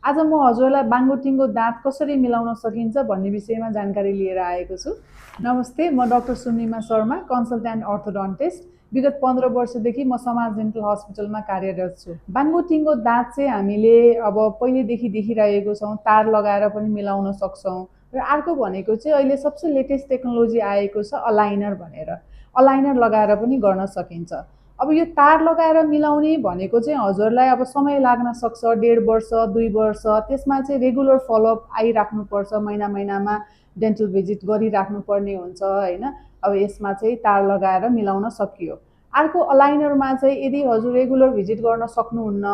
आज म हजुरलाई बाङ्गोटिङको दाँत कसरी मिलाउन सकिन्छ भन्ने विषयमा जानकारी लिएर आएको छु। नमस्ते, म डाक्टर सुनिमा शर्मा, कन्सल्ट्यान्ट अर्थोडन्टिस्ट। विगत 15 वर्षदेखि म समाज डेन्टल हस्पिटलमा कार्यरत छु। बाङ्गोटिङको दाँत चाहिँ हामीले अब पहिलेदेखि देखिरहेको छौँ, तार लगाएर पनि मिलाउन सक्छौँ। र अर्को भनेको चाहिँ अहिले सबसे लेटेस्ट टेक्नोलोजी आएको छ अलाइनर भनेर। अलाइनर लगाएर पनि गर्न सकिन्छ। अब यो तार लगाएर मिलाउने भनेको चाहिँ हजुरलाई अब समय लाग्न सक्छ, 1.5 वर्ष 2 वर्ष। त्यसमा चाहिँ रेगुलर फलोअप आइराख्नुपर्छ, महिना महिनामा डेन्टल भिजिट गरिराख्नु पर्ने हुन्छ हैन। अब यसमा चाहिँ तार लगाएर मिलाउन सकियो। अर्को अलाइनरमा चाहिँ यदि हजुर रेगुलर भिजिट गर्न सक्नुहुन्न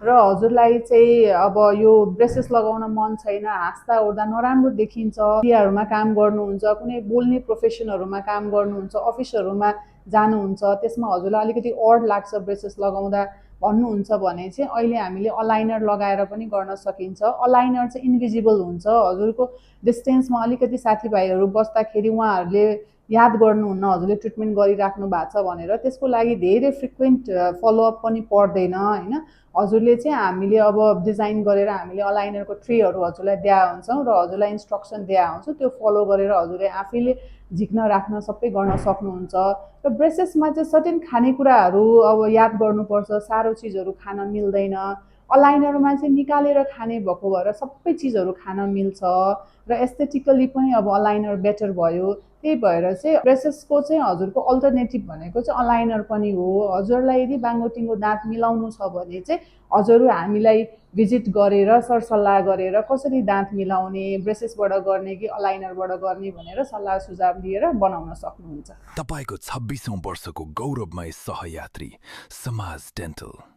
र हजुरलाई चाहिँ अब यो ब्रेसेस लगाउन मन छैन, हाँस्दा ओर्दा नराम्रो देखिन्छ, क्रियाहरूमा काम गर्नुहुन्छ, कुनै बोल्ने प्रोफेसनहरूमा काम गर्नुहुन्छ, अफिसहरूमा जानुहुन्छ, त्यसमा हजुरलाई अलिकति अड लाग्छ ब्रेसेस लगाउँदा भन्नुहुन्छ भने चाहिँ अहिले हामीले अलाइनर लगाएर पनि गर्न सकिन्छ। अलाइनर चाहिँ इन्भिजिबल हुन्छ। हजुरको डिस्टेन्समा अलिकति साथीभाइहरू बस्दाखेरि उहाँहरूले याद गर्नुहुन्न हजुरले ट्रिटमेन्ट गरिराख्नु भएको छ भनेर, त्यसको लागि धेरै फ्रिक्वेन्ट फलोअप पनि पर्दैन हैन। हजुरले चाहिँ हामीले अब डिजाइन गरेर हामीले अलाइनरको ट्रेहरू हजुरलाई दिया हुन्छौँ र हजुरलाई इन्स्ट्रक्सन दिया हुन्छ, त्यो फलो गरेर हजुरले आफैले झिक्न राख्न सबै गर्न सक्नुहुन्छ। र ब्रेसेसमा चाहिँ सर्टेन खानेकुराहरू अब याद गर्नुपर्छ, साह्रो चिजहरू खान मिल्दैन। अलाइनरमा चाहिँ निकालेर खाने भएको भएर सबै चिजहरू खान मिल्छ र एस्थेटिकली पनि अब अलाइनर बेटर भयो। त्यही भएर चाहिँ ब्रेसेसको चाहिँ हजुरको अल्टरनेटिभ भनेको चाहिँ अलाइनर पनि हो। हजुरलाई यदि बाङ्गोटिङको दाँत मिलाउनु छ भने चाहिँ हजुर हामीलाई भिजिट गरेर सरसल्लाह गरेर कसरी दाँत मिलाउने, ब्रेसेसबाट गर्ने कि अलाइनरबाट गर्ने भनेर सल्लाह सुझाव लिएर बनाउन सक्नुहुन्छ। तपाईको 26औं वर्षको गौरवमय सहयात्री समाज डेन्टल।